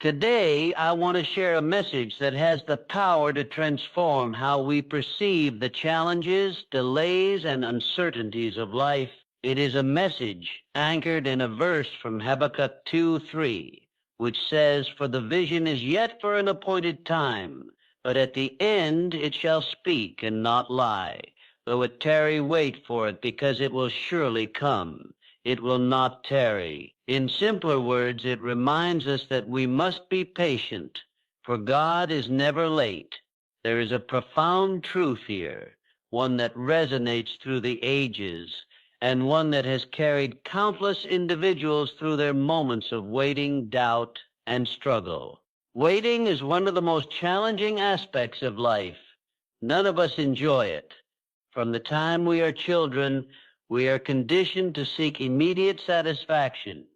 Today, I want to share a message that has the power to transform how we perceive the challenges, delays, and uncertainties of life. It is a message anchored in a verse from Habakkuk 2:3, which says, "For the vision is yet for an appointed time, but at the end it shall speak and not lie. Though it tarry, wait for it, because it will surely come. It will not tarry." In simpler words, it reminds us that we must be patient, for God is never late. There is a profound truth here, one that resonates through the ages, and one that has carried countless individuals through their moments of waiting, doubt, and struggle. Waiting is one of the most challenging aspects of life. None of us enjoy it. From the time we are children, we are conditioned to seek immediate satisfaction.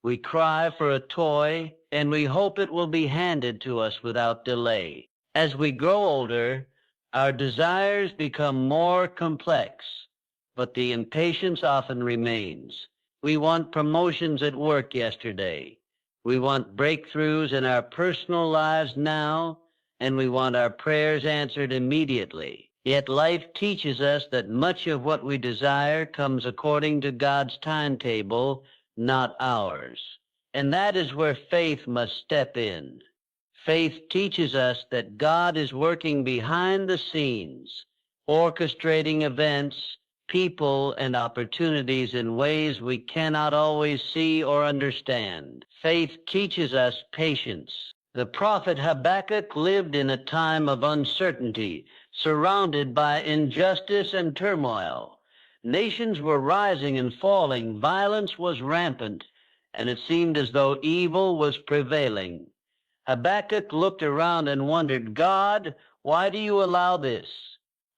We cry for a toy, and we hope it will be handed to us without delay. As we grow older, our desires become more complex, but the impatience often remains. We want promotions at work yesterday. We want breakthroughs in our personal lives now, and we want our prayers answered immediately. Yet life teaches us that much of what we desire comes according to God's timetable, not ours. And that is where faith must step in. Faith teaches us that God is working behind the scenes, orchestrating events, people, and opportunities in ways we cannot always see or understand. Faith teaches us patience. The prophet Habakkuk lived in a time of uncertainty, surrounded by injustice and turmoil. Nations were rising and falling, violence was rampant, and it seemed as though evil was prevailing. Habakkuk looked around and wondered, "God, why do you allow this?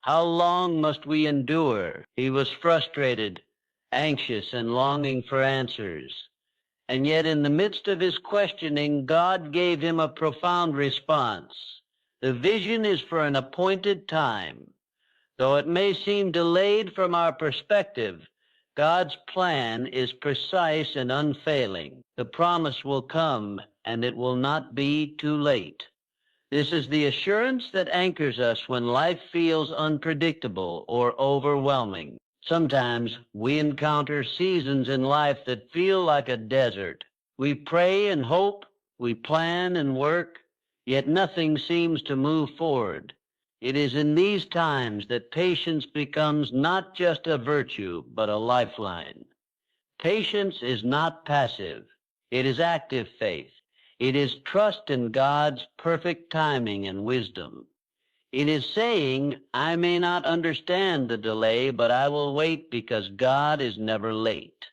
How long must we endure?" He was frustrated, anxious, and longing for answers. And yet in the midst of his questioning, God gave him a profound response. The vision is for an appointed time. Though it may seem delayed from our perspective, God's plan is precise and unfailing. The promise will come, and it will not be too late. This is the assurance that anchors us when life feels unpredictable or overwhelming. Sometimes we encounter seasons in life that feel like a desert. We pray and hope, we plan and work, yet nothing seems to move forward. It is in these times that patience becomes not just a virtue, but a lifeline. Patience is not passive. It is active faith. It is trust in God's perfect timing and wisdom. It is saying, "I may not understand the delay, but I will wait because God is never late."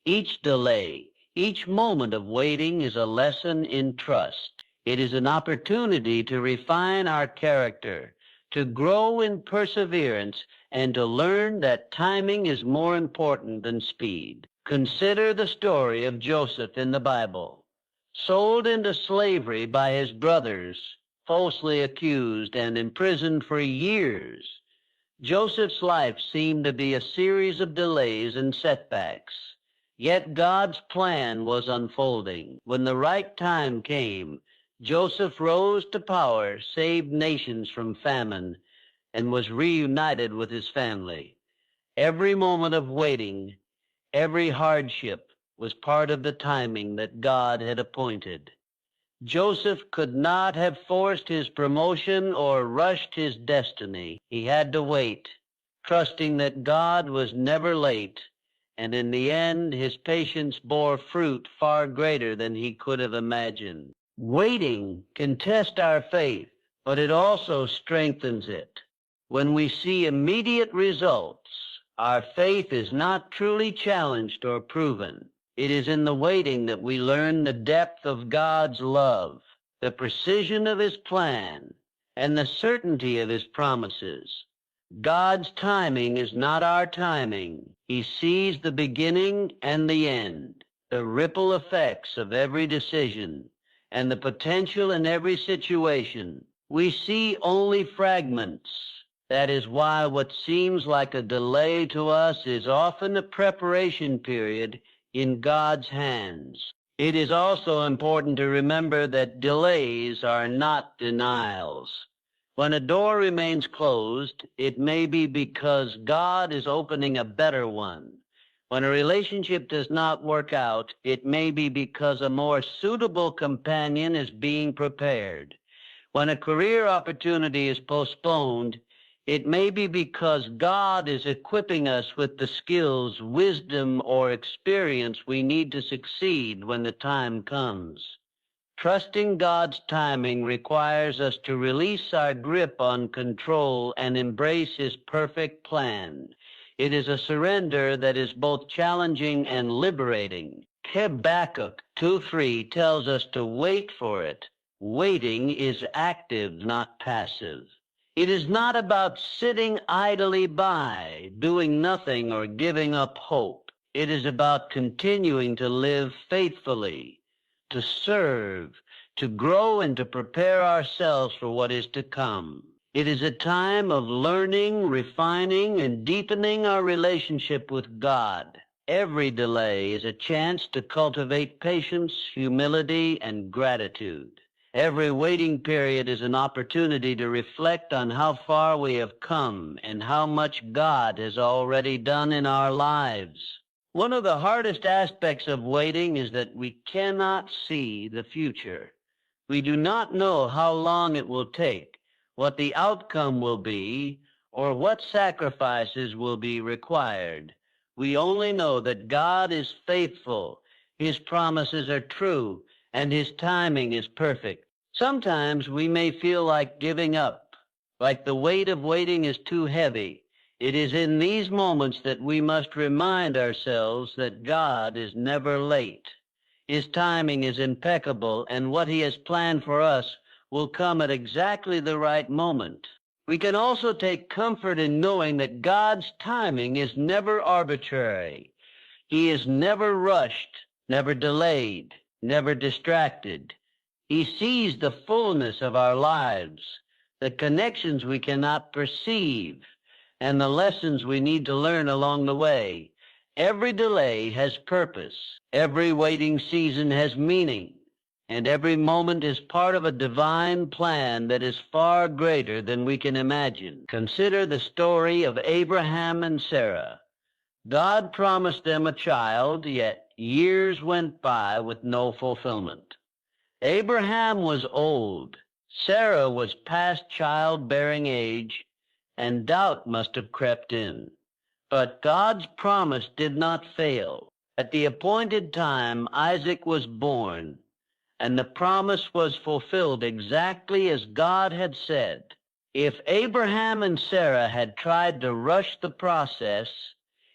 Each delay, each moment of waiting is a lesson in trust. It is an opportunity to refine our character, to grow in perseverance, and to learn that timing is more important than speed. Consider the story of Joseph in the Bible. Sold into slavery by his brothers, falsely accused and imprisoned for years, Joseph's life seemed to be a series of delays and setbacks. Yet God's plan was unfolding. When the right time came, Joseph rose to power, saved nations from famine, and was reunited with his family. Every moment of waiting, every hardship was part of the timing that God had appointed. Joseph could not have forced his promotion or rushed his destiny. He had to wait, trusting that God was never late, and in the end his patience bore fruit far greater than he could have imagined. Waiting can test our faith, but it also strengthens it. When we see immediate results, our faith is not truly challenged or proven. It is in the waiting that we learn the depth of God's love, the precision of his plan, and the certainty of his promises. God's timing is not our timing. He sees the beginning and the end, the ripple effects of every decision, and the potential in every situation. We see only fragments. That is why what seems like a delay to us is often a preparation period in God's hands. It is also important to remember that delays are not denials. When a door remains closed, it may be because God is opening a better one. When a relationship does not work out, it may be because a more suitable companion is being prepared. When a career opportunity is postponed, it may be because God is equipping us with the skills, wisdom, or experience we need to succeed when the time comes. Trusting God's timing requires us to release our grip on control and embrace His perfect plan. It is a surrender that is both challenging and liberating. Habakkuk 2:3 tells us to wait for it. Waiting is active, not passive. It is not about sitting idly by, doing nothing or giving up hope. It is about continuing to live faithfully, to serve, to grow, and to prepare ourselves for what is to come. It is a time of learning, refining, and deepening our relationship with God. Every delay is a chance to cultivate patience, humility, and gratitude. Every waiting period is an opportunity to reflect on how far we have come and how much God has already done in our lives. One of the hardest aspects of waiting is that we cannot see the future. We do not know how long it will take, what the outcome will be, or what sacrifices will be required. We only know that God is faithful, His promises are true, and His timing is perfect. Sometimes we may feel like giving up, like the weight of waiting is too heavy. It is in these moments that we must remind ourselves that God is never late. His timing is impeccable, and what He has planned for us will come at exactly the right moment. We can also take comfort in knowing that God's timing is never arbitrary. He is never rushed, never delayed, never distracted. He sees the fullness of our lives, the connections we cannot perceive, and the lessons we need to learn along the way. Every delay has purpose. Every waiting season has meaning. And every moment is part of a divine plan that is far greater than we can imagine. Consider the story of Abraham and Sarah. God promised them a child, yet years went by with no fulfillment. Abraham was old. Sarah was past childbearing age, and doubt must have crept in. But God's promise did not fail. At the appointed time, Isaac was born, and the promise was fulfilled exactly as God had said. If Abraham and Sarah had tried to rush the process,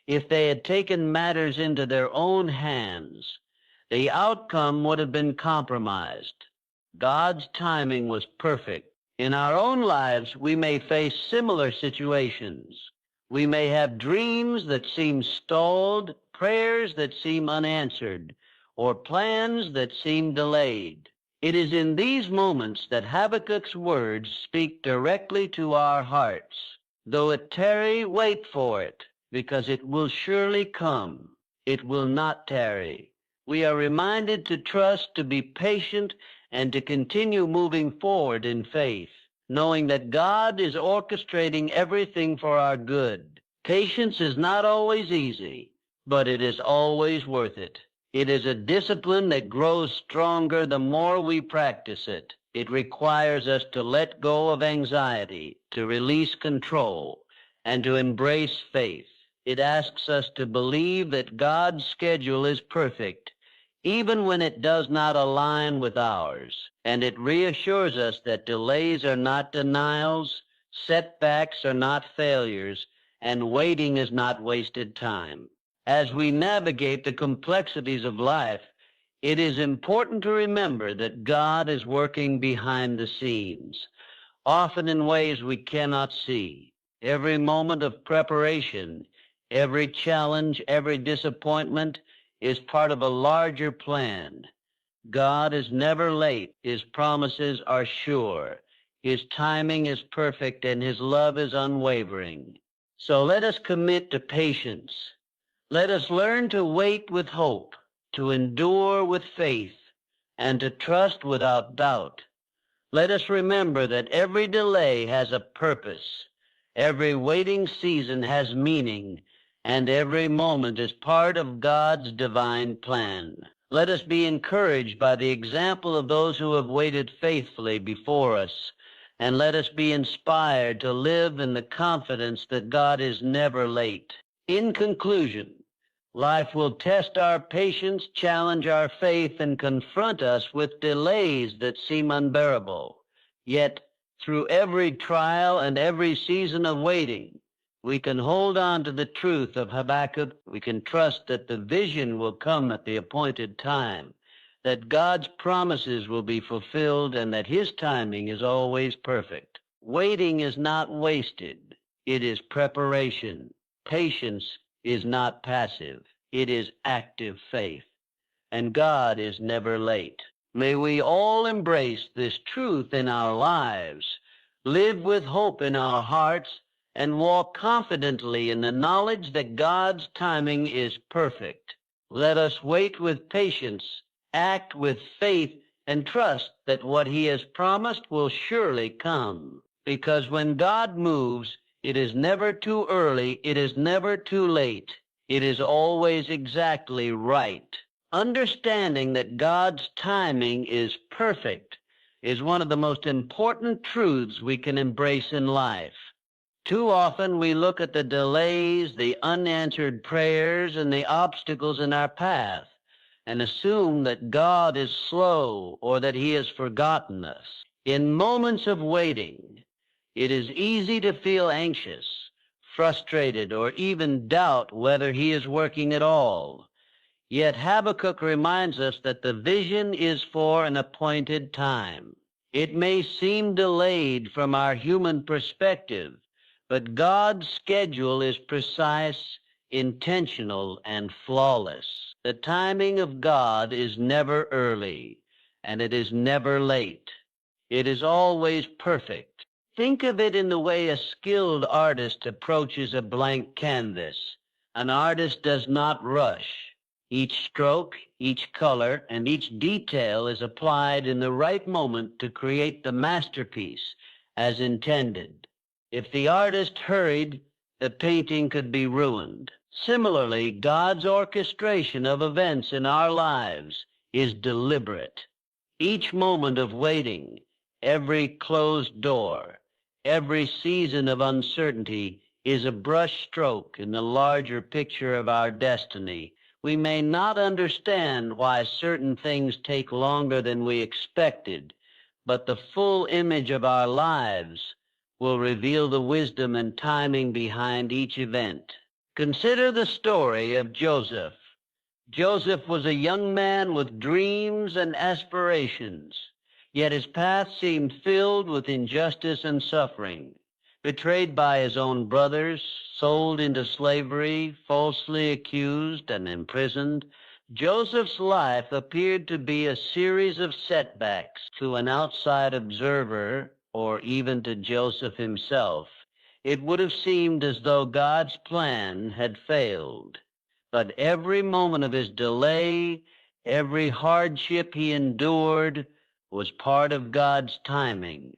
if they had taken matters into their own hands, the outcome would have been compromised. God's timing was perfect. In our own lives, we may face similar situations. We may have dreams that seem stalled, prayers that seem unanswered, or plans that seem delayed. It is in these moments that Habakkuk's words speak directly to our hearts. Though it tarry, wait for it, because it will surely come. It will not tarry. We are reminded to trust, to be patient, and to continue moving forward in faith, knowing that God is orchestrating everything for our good. Patience is not always easy, but it is always worth it. It is a discipline that grows stronger the more we practice it. It requires us to let go of anxiety, to release control, and to embrace faith. It asks us to believe that God's schedule is perfect, even when it does not align with ours. And it reassures us that delays are not denials, setbacks are not failures, and waiting is not wasted time. As we navigate the complexities of life, it is important to remember that God is working behind the scenes, often in ways we cannot see. Every moment of preparation, every challenge, every disappointment is part of a larger plan. God is never late. His promises are sure. His timing is perfect, and His love is unwavering. So let us commit to patience. Let us learn to wait with hope, to endure with faith, and to trust without doubt. Let us remember that every delay has a purpose, every waiting season has meaning, and every moment is part of God's divine plan. Let us be encouraged by the example of those who have waited faithfully before us, and let us be inspired to live in the confidence that God is never late. In conclusion, life will test our patience, challenge our faith, and confront us with delays that seem unbearable. Yet, through every trial and every season of waiting, we can hold on to the truth of Habakkuk. We can trust that the vision will come at the appointed time, that God's promises will be fulfilled, and that his timing is always perfect. Waiting is not wasted. It is preparation. Patience is not passive. It is active faith. And God is never late. May we all embrace this truth in our lives, live with hope in our hearts, and walk confidently in the knowledge that God's timing is perfect. Let us wait with patience, act with faith, and trust that what he has promised will surely come. Because when God moves, it is never too early, it is never too late. It is always exactly right. Understanding that God's timing is perfect is one of the most important truths we can embrace in life. Too often we look at the delays, the unanswered prayers, and the obstacles in our path and assume that God is slow or that he has forgotten us. In moments of waiting, it is easy to feel anxious, frustrated, or even doubt whether he is working at all. Yet Habakkuk reminds us that the vision is for an appointed time. It may seem delayed from our human perspective, but God's schedule is precise, intentional, and flawless. The timing of God is never early, and it is never late. It is always perfect. Think of it in the way a skilled artist approaches a blank canvas. An artist does not rush. Each stroke, each color, and each detail is applied in the right moment to create the masterpiece as intended. If the artist hurried, the painting could be ruined. Similarly, God's orchestration of events in our lives is deliberate. Each moment of waiting, every closed door, every season of uncertainty is a brush stroke in the larger picture of our destiny. We may not understand why certain things take longer than we expected, but the full image of our lives will reveal the wisdom and timing behind each event. Consider the story of Joseph. Joseph was a young man with dreams and aspirations, yet his path seemed filled with injustice and suffering. Betrayed by his own brothers, sold into slavery, falsely accused and imprisoned, Joseph's life appeared to be a series of setbacks. To an outside observer, or even to Joseph himself, it would have seemed as though God's plan had failed. But every moment of his delay, every hardship he endured, was part of God's timing.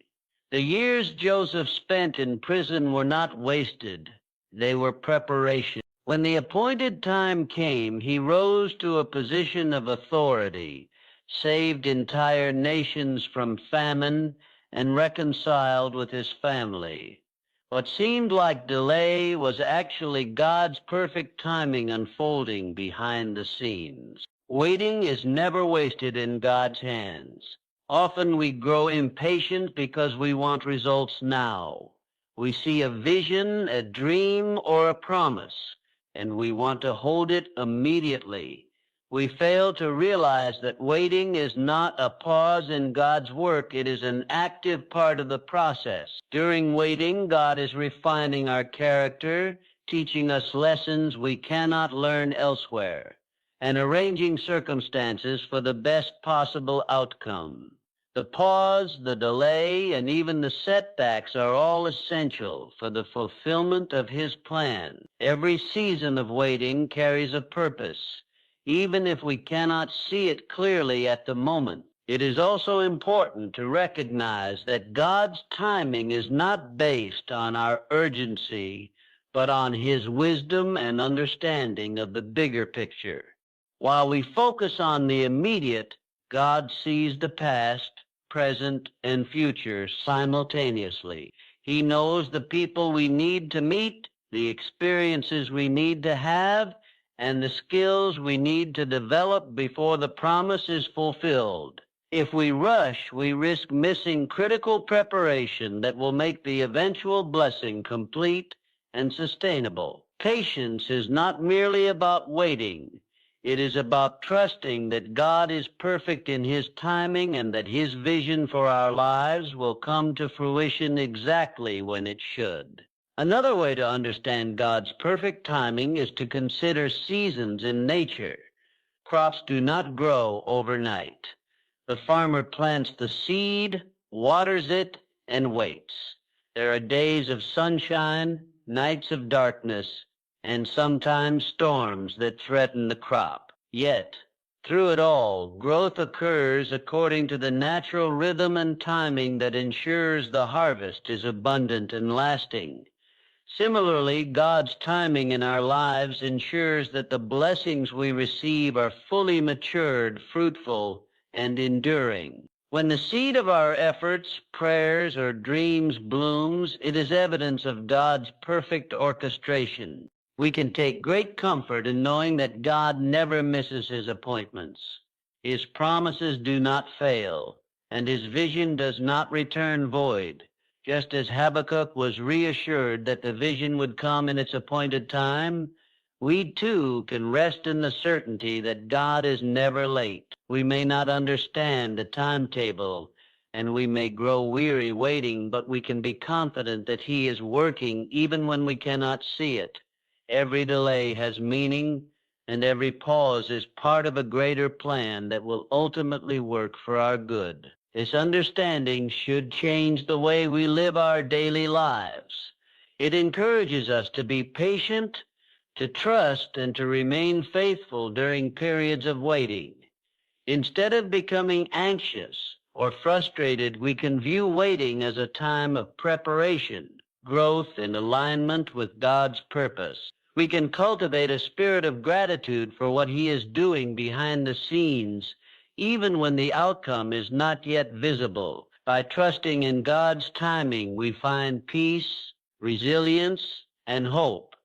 The years Joseph spent in prison were not wasted. They were preparation. When the appointed time came, he rose to a position of authority, saved entire nations from famine, and reconciled with his family. What seemed like delay was actually God's perfect timing unfolding behind the scenes. Waiting is never wasted in God's hands. Often we grow impatient because we want results now. We see a vision, a dream, or a promise, and we want to hold it immediately. We fail to realize that waiting is not a pause in God's work. It is an active part of the process. During waiting, God is refining our character, teaching us lessons we cannot learn elsewhere, and arranging circumstances for the best possible outcome. The pause, the delay, and even the setbacks are all essential for the fulfillment of his plan. Every season of waiting carries a purpose. even if we cannot see it clearly at the moment. It is also important to recognize that God's timing is not based on our urgency, but on His wisdom and understanding of the bigger picture. While we focus on the immediate, God sees the past, present, and future simultaneously. He knows the people we need to meet, the experiences we need to have, and the skills we need to develop before the promise is fulfilled. If we rush, we risk missing critical preparation that will make the eventual blessing complete and sustainable. Patience is not merely about waiting. It is about trusting that God is perfect in His timing and that His vision for our lives will come to fruition exactly when it should. Another way to understand God's perfect timing is to consider seasons in nature. Crops do not grow overnight. The farmer plants the seed, waters it, and waits. There are days of sunshine, nights of darkness, and sometimes storms that threaten the crop. Yet, through it all, growth occurs according to the natural rhythm and timing that ensures the harvest is abundant and lasting. Similarly, God's timing in our lives ensures that the blessings we receive are fully matured, fruitful, and enduring. When the seed of our efforts, prayers, or dreams blooms, it is evidence of God's perfect orchestration. We can take great comfort in knowing that God never misses His appointments. His promises do not fail, and His vision does not return void. Just as Habakkuk was reassured that the vision would come in its appointed time, we too can rest in the certainty that God is never late. We may not understand the timetable, and we may grow weary waiting, but we can be confident that He is working even when we cannot see it. Every delay has meaning, and every pause is part of a greater plan that will ultimately work for our good. This understanding should change the way we live our daily lives. It encourages us to be patient, to trust, and to remain faithful during periods of waiting. Instead of becoming anxious or frustrated, we can view waiting as a time of preparation, growth, and alignment with God's purpose. We can cultivate a spirit of gratitude for what He is doing behind the scenes, even when the outcome is not yet visible. By trusting in God's timing, we find peace, resilience, and hope,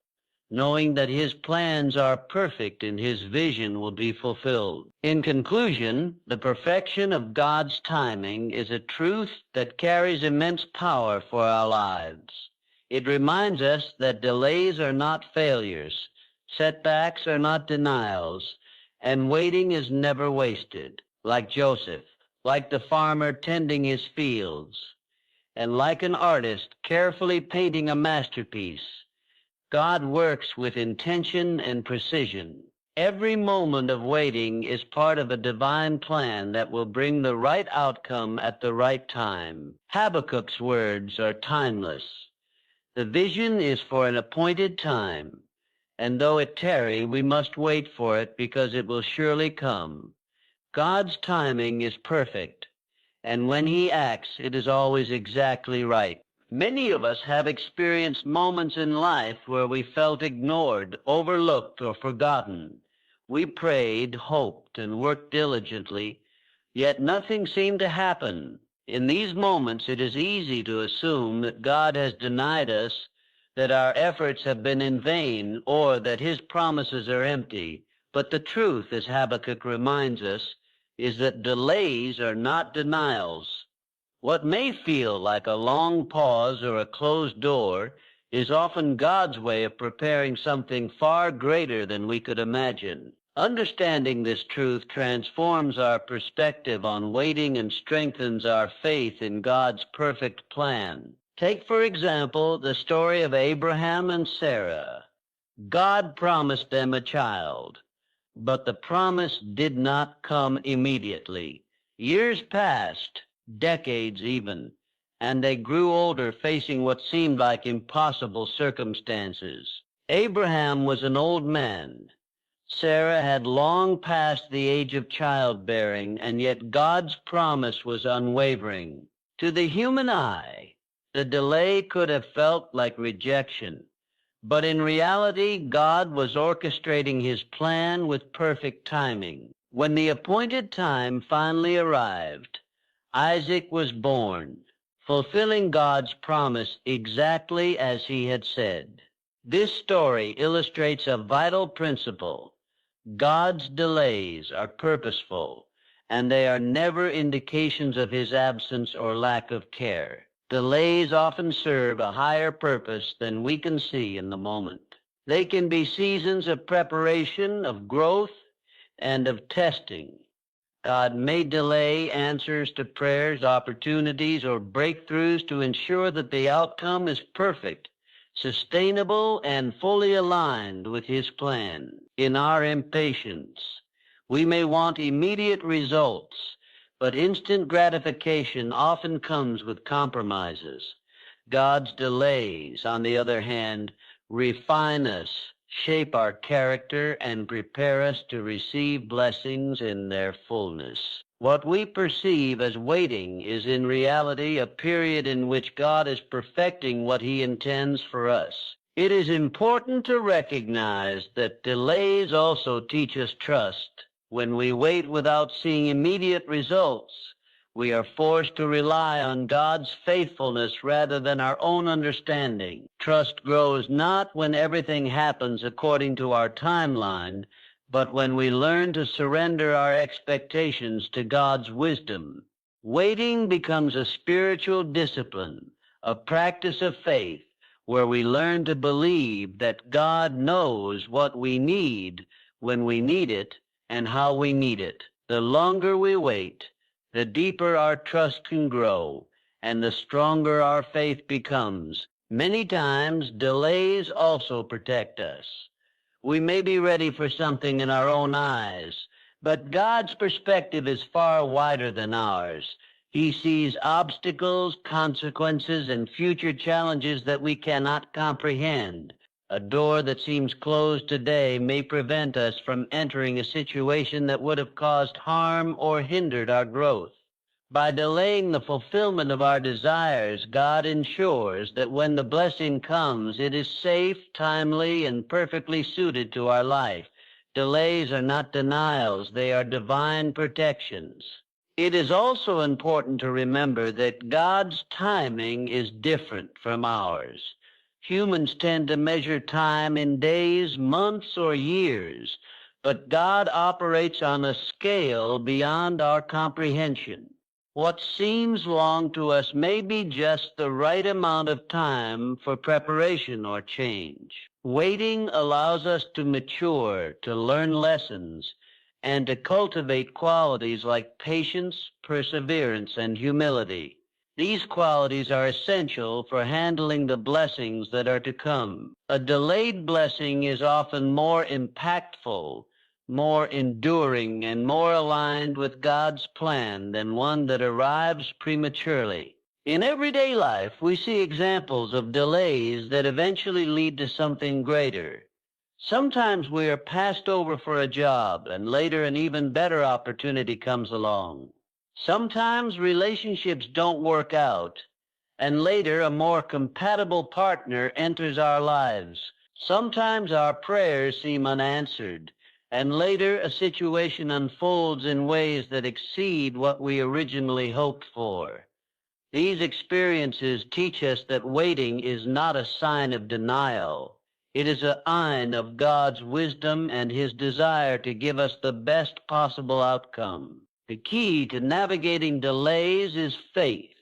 knowing that His plans are perfect and His vision will be fulfilled. In conclusion, the perfection of God's timing is a truth that carries immense power for our lives. It reminds us that delays are not failures, setbacks are not denials, and waiting is never wasted. Like Joseph, like the farmer tending his fields, and like an artist carefully painting a masterpiece, God works with intention and precision. Every moment of waiting is part of a divine plan that will bring the right outcome at the right time. Habakkuk's words are timeless. The vision is for an appointed time, and though it tarry, we must wait for it because it will surely come. God's timing is perfect, and when He acts, it is always exactly right. Many of us have experienced moments in life where we felt ignored, overlooked, or forgotten. We prayed, hoped, and worked diligently, yet nothing seemed to happen. In these moments, it is easy to assume that God has denied us, that our efforts have been in vain, or that His promises are empty. But the truth, as Habakkuk reminds us, is that delays are not denials. What may feel like a long pause or a closed door is often God's way of preparing something far greater than we could imagine. Understanding this truth transforms our perspective on waiting and strengthens our faith in God's perfect plan. Take, for example, the story of Abraham and Sarah. God promised them a child, but the promise did not come immediately. Years passed, decades even, and they grew older, facing what seemed like impossible circumstances. Abraham was an old man, Sarah had long passed the age of childbearing, and yet God's promise was unwavering. To the human eye, the delay could have felt like rejection, but in reality, God was orchestrating his plan with perfect timing. When the appointed time finally arrived, Isaac was born, fulfilling God's promise exactly as he had said. This story illustrates a vital principle. God's delays are purposeful, and they are never indications of his absence or lack of care. Delays often serve a higher purpose than we can see in the moment. They can be seasons of preparation, of growth, and of testing. God may delay answers to prayers, opportunities, or breakthroughs to ensure that the outcome is perfect, sustainable, and fully aligned with his plan. In our impatience, we may want immediate results, but instant gratification often comes with compromises. God's delays, on the other hand, refine us, shape our character, and prepare us to receive blessings in their fullness. What we perceive as waiting is in reality a period in which God is perfecting what he intends for us. It is important to recognize that delays also teach us trust. When we wait without seeing immediate results, we are forced to rely on God's faithfulness rather than our own understanding. Trust grows not when everything happens according to our timeline, but when we learn to surrender our expectations to God's wisdom. Waiting becomes a spiritual discipline, a practice of faith, where we learn to believe that God knows what we need when we need it and how we need it. The longer we wait, the deeper our trust can grow, and the stronger our faith becomes. Many times, delays also protect us. We may be ready for something in our own eyes, but God's perspective is far wider than ours. He sees obstacles, consequences, and future challenges that we cannot comprehend. A door that seems closed today may prevent us from entering a situation that would have caused harm or hindered our growth. By delaying the fulfillment of our desires, God ensures that when the blessing comes, it is safe, timely, and perfectly suited to our life. Delays are not denials, they are divine protections. It is also important to remember that God's timing is different from ours. Humans tend to measure time in days, months, or years, but God operates on a scale beyond our comprehension. What seems long to us may be just the right amount of time for preparation or change. Waiting allows us to mature, to learn lessons, and to cultivate qualities like patience, perseverance, and humility. These qualities are essential for handling the blessings that are to come. A delayed blessing is often more impactful, more enduring, and more aligned with God's plan than one that arrives prematurely. In everyday life, we see examples of delays that eventually lead to something greater. Sometimes we are passed over for a job, and later an even better opportunity comes along. Sometimes relationships don't work out, and later a more compatible partner enters our lives. Sometimes our prayers seem unanswered, and later a situation unfolds in ways that exceed what we originally hoped for. These experiences teach us that waiting is not a sign of denial. It is a sign of God's wisdom and his desire to give us the best possible outcome. The key to navigating delays is faith.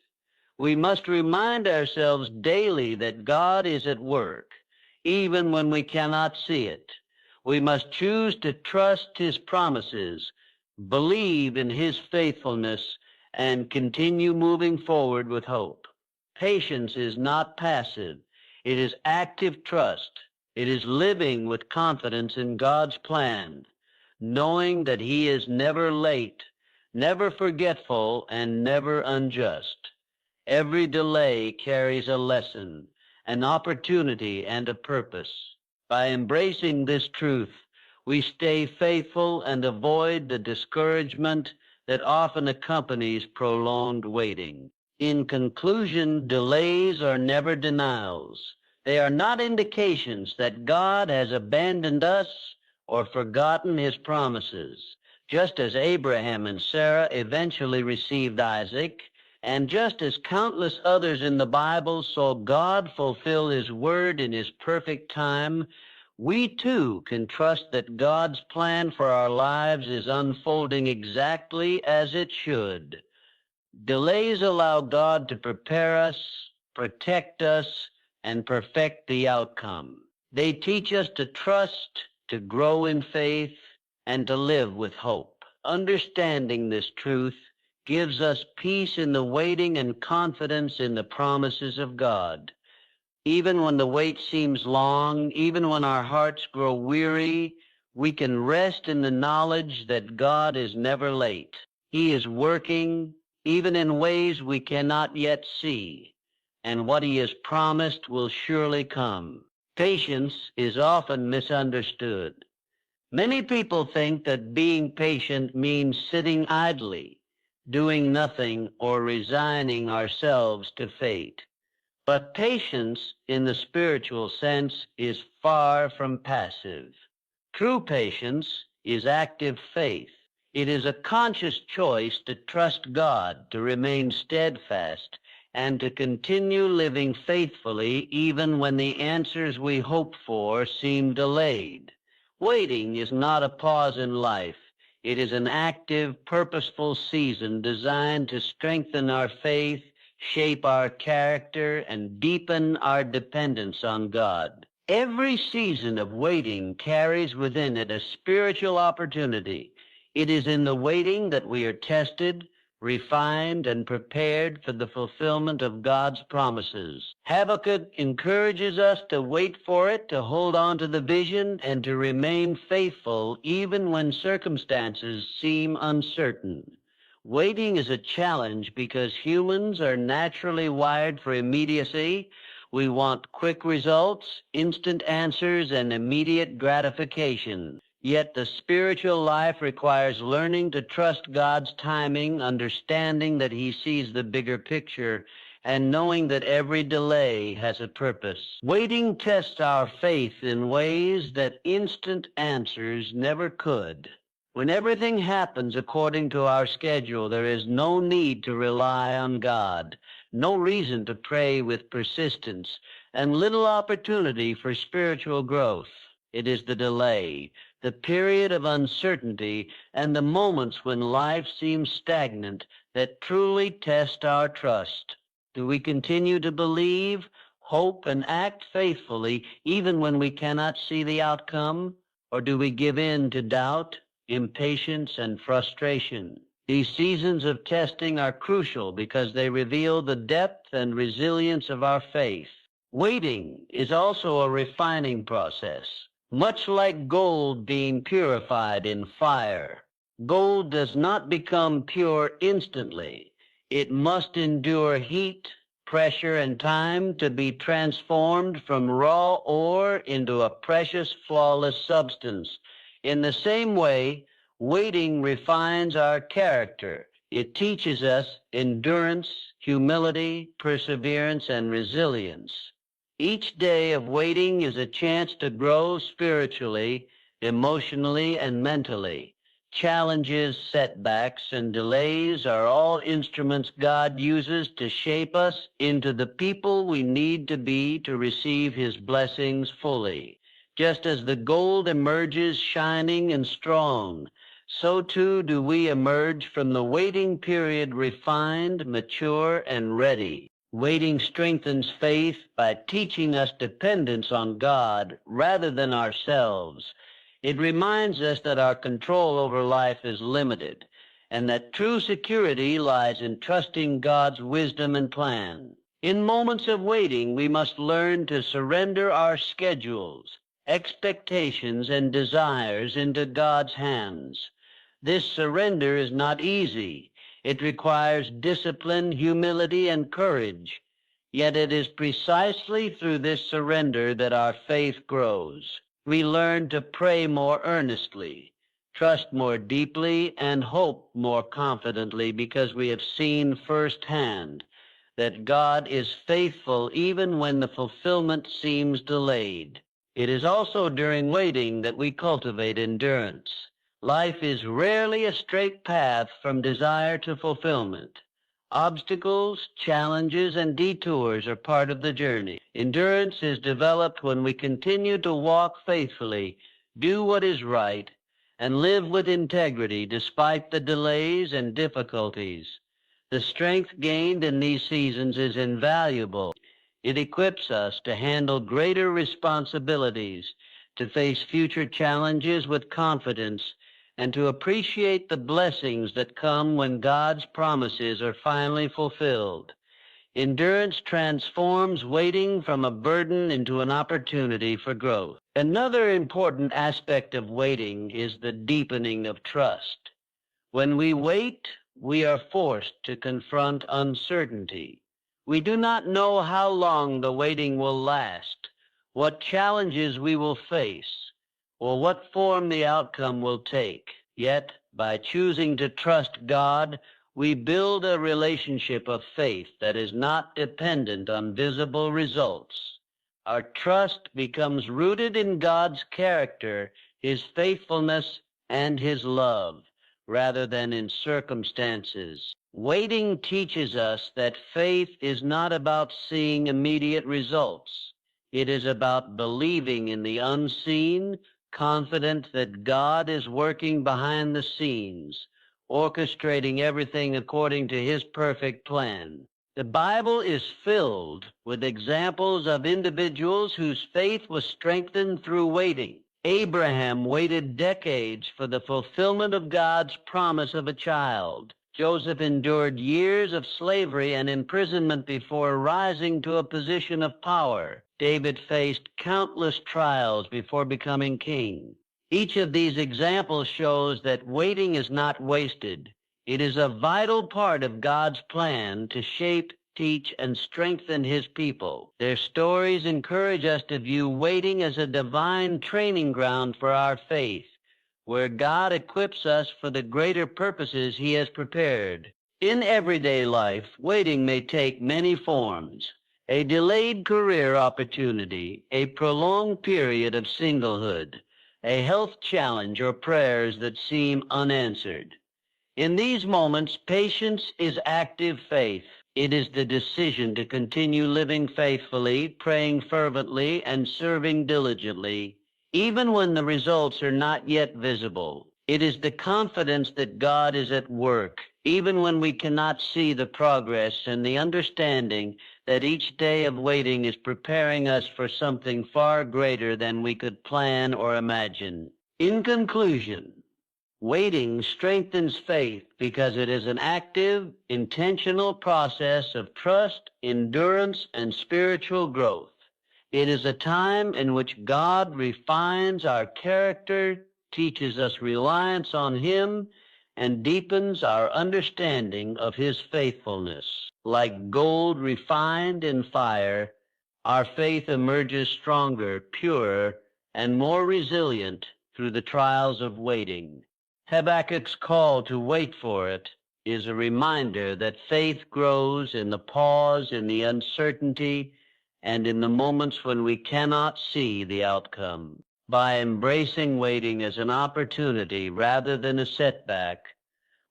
We must remind ourselves daily that God is at work, even when we cannot see it. We must choose to trust his promises, believe in his faithfulness, and continue moving forward with hope. Patience is not passive. It is active trust. It is living with confidence in God's plan, knowing that he is never late, never forgetful, and never unjust. Every delay carries a lesson, an opportunity, and a purpose. By embracing this truth, we stay faithful and avoid the discouragement that often accompanies prolonged waiting. In conclusion, delays are never denials. They are not indications that God has abandoned us or forgotten his promises. Just as Abraham and Sarah eventually received Isaac, and just as countless others in the Bible saw God fulfill his word in his perfect time, we too can trust that God's plan for our lives is unfolding exactly as it should. Delays allow God to prepare us, protect us, and perfect the outcome. They teach us to trust, to grow in faith, and to live with hope. Understanding this truth gives us peace in the waiting and confidence in the promises of God. Even when the wait seems long, even when our hearts grow weary, we can rest in the knowledge that God is never late. He is working, even in ways we cannot yet see, and what he has promised will surely come. Patience is often misunderstood. Many people think that being patient means sitting idly, doing nothing, or resigning ourselves to fate. But patience, in the spiritual sense, is far from passive. True patience is active faith. It is a conscious choice to trust God, to remain steadfast, and to continue living faithfully even when the answers we hope for seem delayed. Waiting is not a pause in life. It is an active, purposeful season designed to strengthen our faith, shape our character, and deepen our dependence on God. Every season of waiting carries within it a spiritual opportunity. It is in the waiting that we are tested, refined, and prepared for the fulfillment of God's promises. Habakkuk encourages us to wait for it, to hold on to the vision, and to remain faithful even when circumstances seem uncertain. Waiting is a challenge because humans are naturally wired for immediacy. We want quick results, instant answers, and immediate gratification. Yet the spiritual life requires learning to trust God's timing, understanding that he sees the bigger picture, and knowing that every delay has a purpose. Waiting tests our faith in ways that instant answers never could. When everything happens according to our schedule, there is no need to rely on God, no reason to pray with persistence, and little opportunity for spiritual growth. It is the delay, the period of uncertainty, and the moments when life seems stagnant that truly test our trust. Do we continue to believe, hope, and act faithfully even when we cannot see the outcome? Or do we give in to doubt, impatience, and frustration? These seasons of testing are crucial because they reveal the depth and resilience of our faith. Waiting is also a refining process. Much like gold being purified in fire, gold does not become pure instantly. It must endure heat, pressure, and time to be transformed from raw ore into a precious, flawless substance. In the same way, waiting refines our character. It teaches us endurance, humility, perseverance, and resilience. Each day of waiting is a chance to grow spiritually, emotionally, and mentally. Challenges, setbacks, and delays are all instruments God uses to shape us into the people we need to be to receive his blessings fully. Just as the gold emerges shining and strong, so too do we emerge from the waiting period refined, mature, and ready. Waiting strengthens faith by teaching us dependence on God rather than ourselves. It reminds us that our control over life is limited and that true security lies in trusting God's wisdom and plan. In moments of waiting, we must learn to surrender our schedules, expectations, and desires into God's hands. This surrender is not easy. It requires discipline, humility, and courage. Yet it is precisely through this surrender that our faith grows. We learn to pray more earnestly, trust more deeply, and hope more confidently because we have seen firsthand that God is faithful even when the fulfillment seems delayed. It is also during waiting that we cultivate endurance. Life is rarely a straight path from desire to fulfillment. Obstacles, challenges, and detours are part of the journey. Endurance is developed when we continue to walk faithfully, do what is right, and live with integrity despite the delays and difficulties. The strength gained in these seasons is invaluable. It equips us to handle greater responsibilities, to face future challenges with confidence, and to appreciate the blessings that come when God's promises are finally fulfilled. Endurance transforms waiting from a burden into an opportunity for growth. Another important aspect of waiting is the deepening of trust. When we wait, we are forced to confront uncertainty. We do not know how long the waiting will last, what challenges we will face, or what form the outcome will take. Yet, by choosing to trust God, we build a relationship of faith that is not dependent on visible results. Our trust becomes rooted in God's character, His faithfulness, and His love, rather than in circumstances. Waiting teaches us that faith is not about seeing immediate results. It is about believing in the unseen, confident that God is working behind the scenes, orchestrating everything according to His perfect plan. The Bible is filled with examples of individuals whose faith was strengthened through waiting. Abraham waited decades for the fulfillment of God's promise of a child. Joseph endured years of slavery and imprisonment before rising to a position of power. David faced countless trials before becoming king. Each of these examples shows that waiting is not wasted. It is a vital part of God's plan to shape, teach, and strengthen His people. Their stories encourage us to view waiting as a divine training ground for our faith, where God equips us for the greater purposes He has prepared. In everyday life, waiting may take many forms. A delayed career opportunity, a prolonged period of singlehood, a health challenge, or prayers that seem unanswered. In these moments, patience is active faith. It is the decision to continue living faithfully, praying fervently, and serving diligently, even when the results are not yet visible. It is the confidence that God is at work, even when we cannot see the progress, and the understanding that each day of waiting is preparing us for something far greater than we could plan or imagine. In conclusion, waiting strengthens faith because it is an active, intentional process of trust, endurance, and spiritual growth. It is a time in which God refines our character, teaches us reliance on Him, and deepens our understanding of His faithfulness. Like gold refined in fire, our faith emerges stronger, purer, and more resilient through the trials of waiting. Habakkuk's call to wait for it is a reminder that faith grows in the pause, in the uncertainty, and in the moments when we cannot see the outcome. By embracing waiting as an opportunity rather than a setback,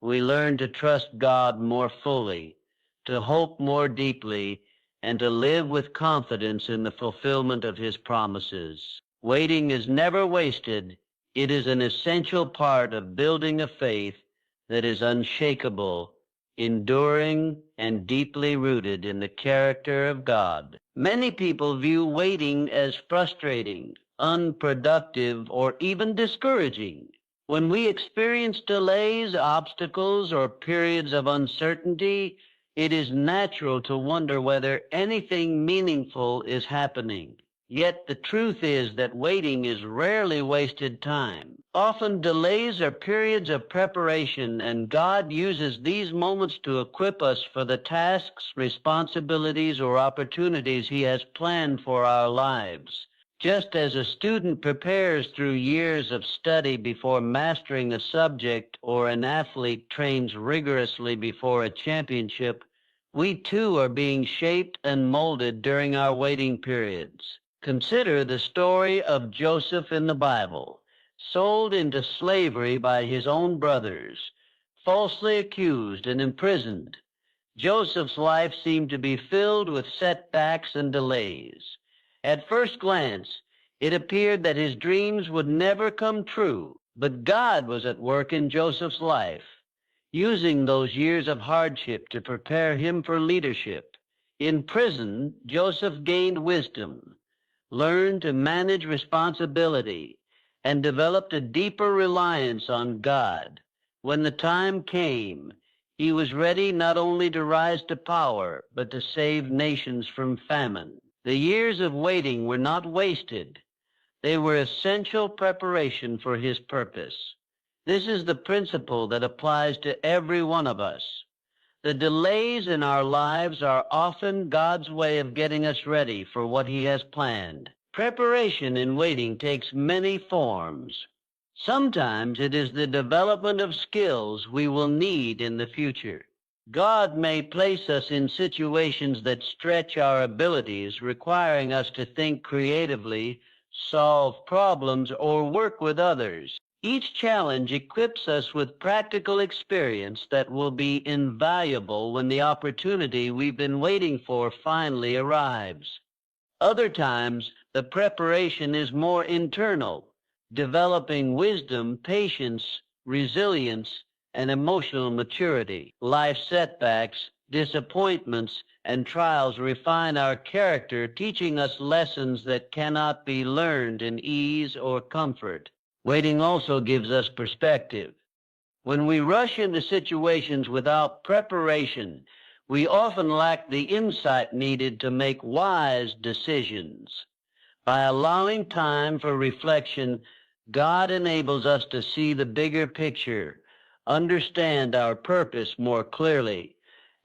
we learn to trust God more fully, to hope more deeply, and to live with confidence in the fulfillment of His promises. Waiting is never wasted. It is an essential part of building a faith that is unshakable, enduring, and deeply rooted in the character of God. Many people view waiting as frustrating, unproductive, or even discouraging. When we experience delays, obstacles, or periods of uncertainty, it is natural to wonder whether anything meaningful is happening. Yet the truth is that waiting is rarely wasted time. Often delays are periods of preparation, and God uses these moments to equip us for the tasks, responsibilities, or opportunities He has planned for our lives. Just as a student prepares through years of study before mastering a subject, or an athlete trains rigorously before a championship, we too are being shaped and molded during our waiting periods. Consider the story of Joseph in the Bible, sold into slavery by his own brothers, falsely accused and imprisoned. Joseph's life seemed to be filled with setbacks and delays. At first glance, it appeared that his dreams would never come true, but God was at work in Joseph's life, using those years of hardship to prepare him for leadership. In prison, Joseph gained wisdom, learned to manage responsibility, and developed a deeper reliance on God. When the time came, he was ready not only to rise to power, but to save nations from famine. The years of waiting were not wasted. They were essential preparation for his purpose. This is the principle that applies to every one of us. The delays in our lives are often God's way of getting us ready for what he has planned. Preparation in waiting takes many forms. Sometimes it is the development of skills we will need in the future. God may place us in situations that stretch our abilities, requiring us to think creatively, solve problems, or work with others. Each challenge equips us with practical experience that will be invaluable when the opportunity we've been waiting for finally arrives. Other times, the preparation is more internal, developing wisdom, patience, resilience, and emotional maturity. Life setbacks, disappointments, and trials refine our character, teaching us lessons that cannot be learned in ease or comfort. Waiting also gives us perspective. When we rush into situations without preparation, we often lack the insight needed to make wise decisions. By allowing time for reflection, God enables us to see the bigger picture, understand our purpose more clearly,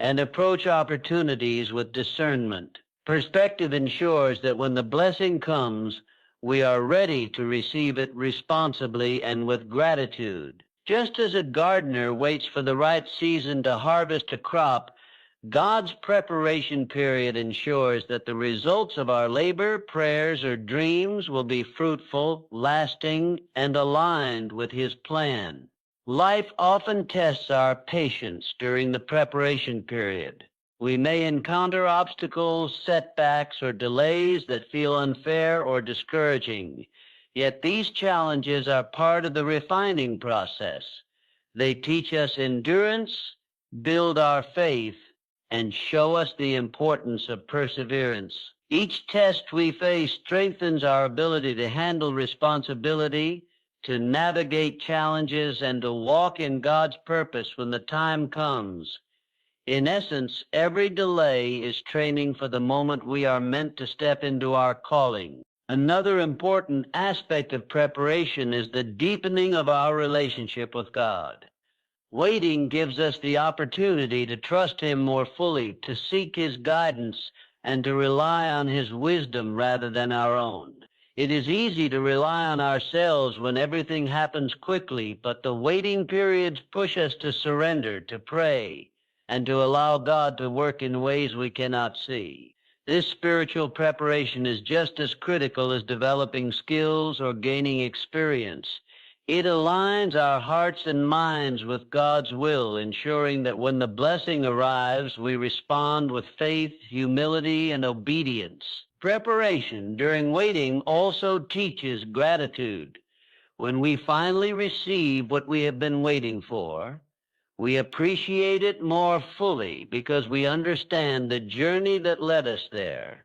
and approach opportunities with discernment. Perspective ensures that when the blessing comes, we are ready to receive it responsibly and with gratitude. Just as a gardener waits for the right season to harvest a crop, God's preparation period ensures that the results of our labor, prayers, or dreams will be fruitful, lasting, and aligned with his plan. Life often tests our patience during the preparation period. We may encounter obstacles, setbacks, or delays that feel unfair or discouraging. Yet these challenges are part of the refining process. They teach us endurance, build our faith, and show us the importance of perseverance. Each test we face strengthens our ability to handle responsibility, to navigate challenges, and to walk in God's purpose when the time comes. In essence, every delay is training for the moment we are meant to step into our calling. Another important aspect of preparation is the deepening of our relationship with God. Waiting gives us the opportunity to trust him more fully, to seek his guidance, and to rely on his wisdom rather than our own. It is easy to rely on ourselves when everything happens quickly, but the waiting periods push us to surrender, to pray, and to allow God to work in ways we cannot see. This spiritual preparation is just as critical as developing skills or gaining experience. It aligns our hearts and minds with God's will, ensuring that when the blessing arrives, we respond with faith, humility, and obedience. Preparation during waiting also teaches gratitude. When we finally receive what we have been waiting for, we appreciate it more fully because we understand the journey that led us there.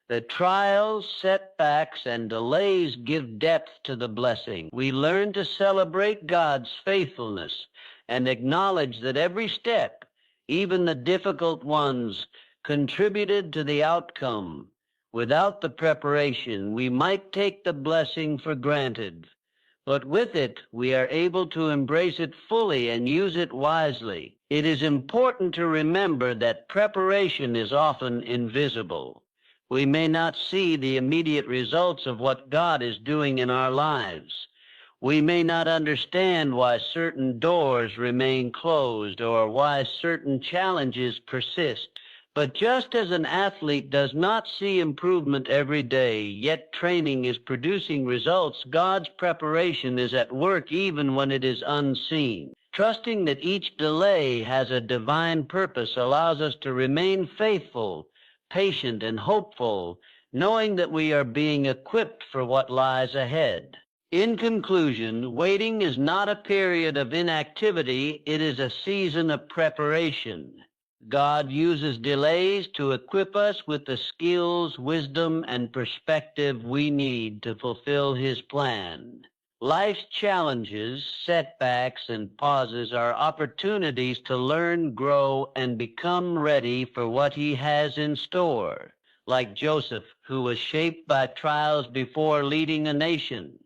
The trials, setbacks, and delays give depth to the blessing. We learn to celebrate God's faithfulness and acknowledge that every step, even the difficult ones, contributed to the outcome. Without the preparation, we might take the blessing for granted. But with it, we are able to embrace it fully and use it wisely. It is important to remember that preparation is often invisible. We may not see the immediate results of what God is doing in our lives. We may not understand why certain doors remain closed or why certain challenges persist. But just as an athlete does not see improvement every day, yet training is producing results, God's preparation is at work even when it is unseen. Trusting that each delay has a divine purpose allows us to remain faithful, patient, and hopeful, knowing that we are being equipped for what lies ahead. In conclusion, waiting is not a period of inactivity, it is a season of preparation. God uses delays to equip us with the skills, wisdom, and perspective we need to fulfill His plan. Life's challenges, setbacks, and pauses are opportunities to learn, grow, and become ready for what He has in store. Like Joseph, who was shaped by trials before leading a nation,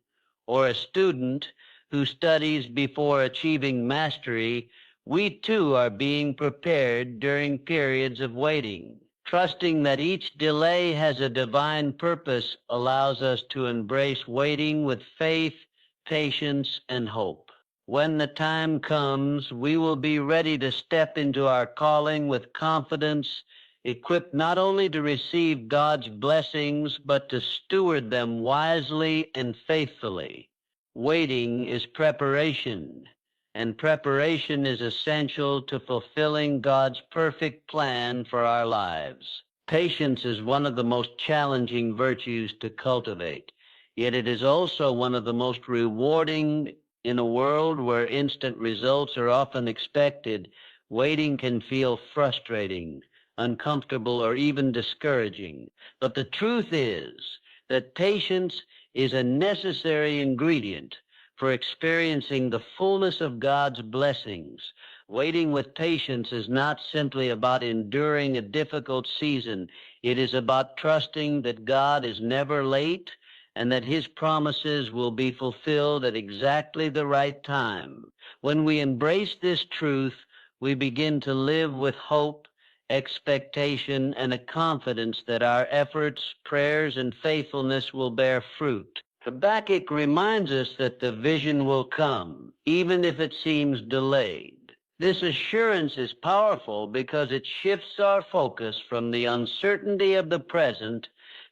or a student who studies before achieving mastery, we too are being prepared during periods of waiting. Trusting that each delay has a divine purpose allows us to embrace waiting with faith, patience, and hope. When the time comes, we will be ready to step into our calling with confidence, equipped not only to receive God's blessings, but to steward them wisely and faithfully. Waiting is preparation, and preparation is essential to fulfilling God's perfect plan for our lives. Patience is one of the most challenging virtues to cultivate, yet it is also one of the most rewarding. In a world where instant results are often expected, waiting can feel frustrating, uncomfortable, or even discouraging. But the truth is that patience is a necessary ingredient for experiencing the fullness of God's blessings. Waiting with patience is not simply about enduring a difficult season. It is about trusting that God is never late and that His promises will be fulfilled at exactly the right time. When we embrace this truth, we begin to live with hope, expectation, and a confidence that our efforts, prayers, and faithfulness will bear fruit. Habakkuk reminds us that the vision will come, even if it seems delayed. This assurance is powerful because it shifts our focus from the uncertainty of the present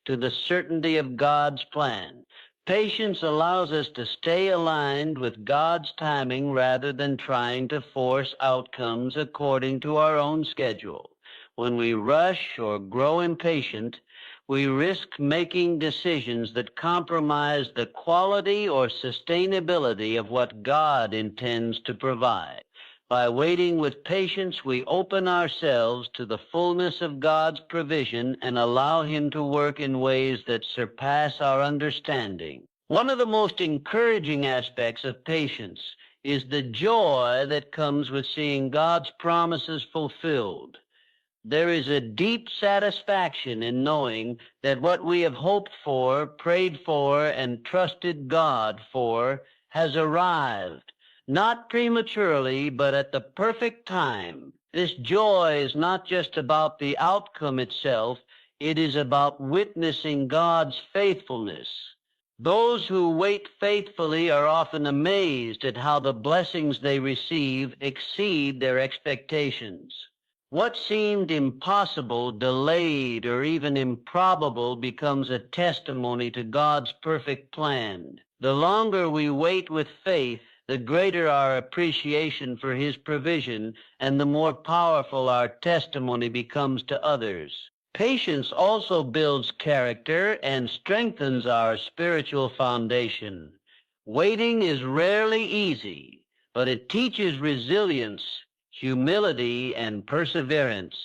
to the certainty of God's plan. Patience allows us to stay aligned with God's timing rather than trying to force outcomes according to our own schedule. When we rush or grow impatient, we risk making decisions that compromise the quality or sustainability of what God intends to provide. By waiting with patience, we open ourselves to the fullness of God's provision and allow Him to work in ways that surpass our understanding. One of the most encouraging aspects of patience is the joy that comes with seeing God's promises fulfilled. There is a deep satisfaction in knowing that what we have hoped for, prayed for, and trusted God for has arrived. Not prematurely, but at the perfect time. This joy is not just about the outcome itself, it is about witnessing God's faithfulness. Those who wait faithfully are often amazed at how the blessings they receive exceed their expectations. What seemed impossible, delayed, or even improbable becomes a testimony to God's perfect plan. The longer we wait with faith, the greater our appreciation for His provision, and the more powerful our testimony becomes to others. Patience also builds character and strengthens our spiritual foundation. Waiting is rarely easy, but it teaches resilience, humility, and perseverance.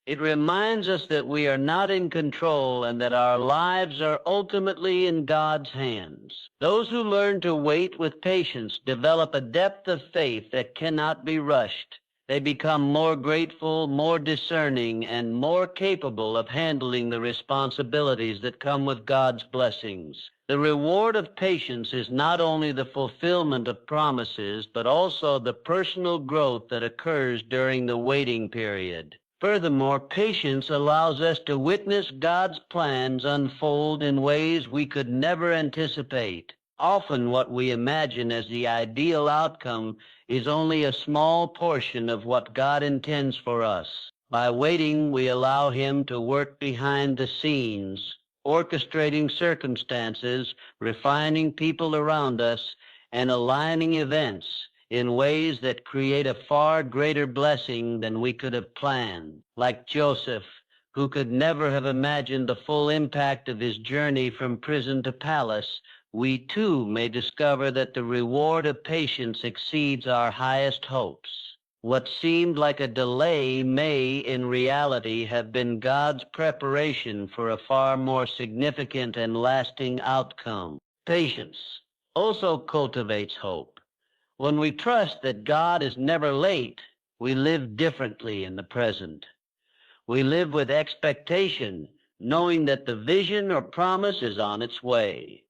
It reminds us that we are not in control and that our lives are ultimately in God's hands. Those who learn to wait with patience develop a depth of faith that cannot be rushed. They become more grateful, more discerning, and more capable of handling the responsibilities that come with God's blessings. The reward of patience is not only the fulfillment of promises, but also the personal growth that occurs during the waiting period. Furthermore, patience allows us to witness God's plans unfold in ways we could never anticipate. Often what we imagine as the ideal outcome is only a small portion of what God intends for us. By waiting, we allow Him to work behind the scenes, orchestrating circumstances, refining people around us, and aligning events in ways that create a far greater blessing than we could have planned. Like Joseph, who could never have imagined the full impact of his journey from prison to palace, we too may discover that the reward of patience exceeds our highest hopes. What seemed like a delay may, in reality, have been God's preparation for a far more significant and lasting outcome. Patience also cultivates hope. When we trust that God is never late, we live differently in the present. We live with expectation, knowing that the vision or promise is on its way.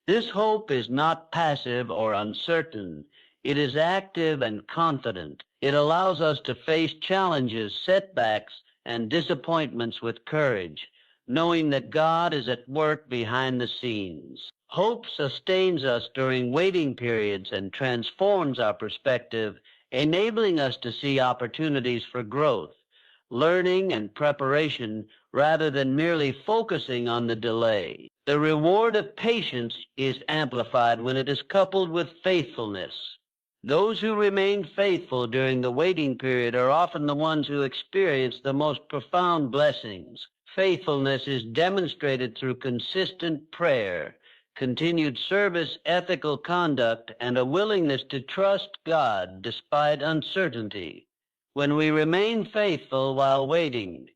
This hope is not passive or uncertain. It is active and confident. It allows us to face challenges, setbacks, and disappointments with courage, knowing that God is at work behind the scenes. Hope sustains us during waiting periods and transforms our perspective, enabling us to see opportunities for growth, learning, and preparation rather than merely focusing on the delay. The reward of patience is amplified when it is coupled with faithfulness. Those who remain faithful during the waiting period are often the ones who experience the most profound blessings. Faithfulness is demonstrated through consistent prayer, continued service, ethical conduct, and a willingness to trust God despite uncertainty. When we remain faithful while waiting,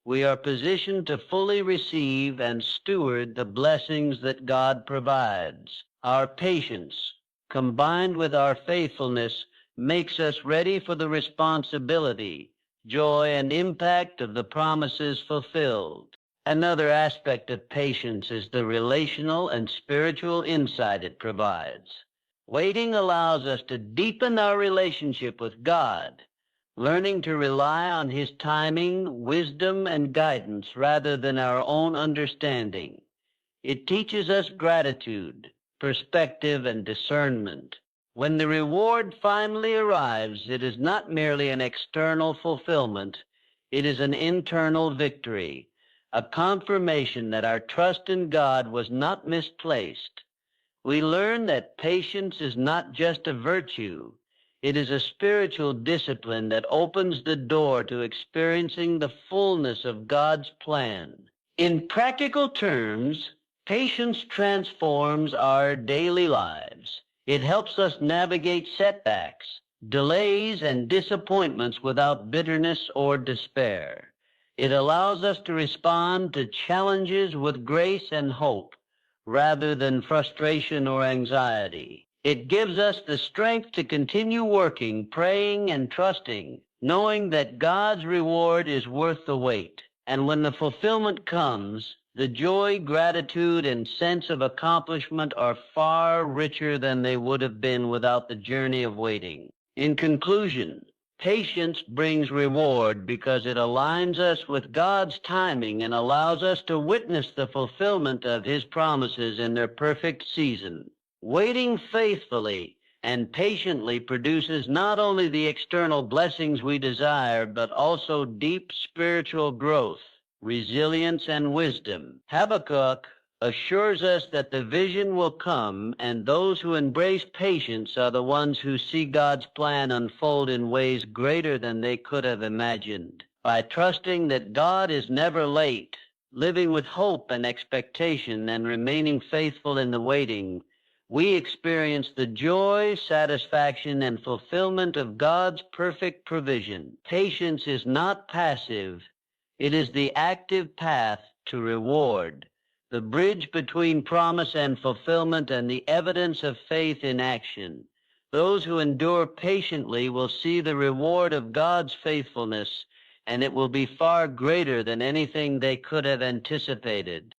we are positioned to fully receive and steward the blessings that God provides. Our patience, combined with our faithfulness, makes us ready for the responsibility, joy, and impact of the promises fulfilled. Another aspect of patience is the relational and spiritual insight it provides. Waiting allows us to deepen our relationship with God, learning to rely on His timing, wisdom, and guidance rather than our own understanding. It teaches us gratitude, perspective, and discernment. When the reward finally arrives, it is not merely an external fulfillment, it is an internal victory, a confirmation that our trust in God was not misplaced. We learn that patience is not just a virtue, it is a spiritual discipline that opens the door to experiencing the fullness of God's plan. In practical terms, patience transforms our daily lives. It helps us navigate setbacks, delays, and disappointments without bitterness or despair. It allows us to respond to challenges with grace and hope, rather than frustration or anxiety. It gives us the strength to continue working, praying, and trusting, knowing that God's reward is worth the wait. And when the fulfillment comes, the joy, gratitude, and sense of accomplishment are far richer than they would have been without the journey of waiting. In conclusion, patience brings reward because it aligns us with God's timing and allows us to witness the fulfillment of His promises in their perfect season. Waiting faithfully and patiently produces not only the external blessings we desire, but also deep spiritual growth, resilience, and wisdom. Habakkuk assures us that the vision will come, and those who embrace patience are the ones who see God's plan unfold in ways greater than they could have imagined. By trusting that God is never late, living with hope and expectation, and remaining faithful in the waiting, we experience the joy, satisfaction, and fulfillment of God's perfect provision. Patience is not passive. It is the active path to reward, the bridge between promise and fulfillment, and the evidence of faith in action. Those who endure patiently will see the reward of God's faithfulness, and it will be far greater than anything they could have anticipated.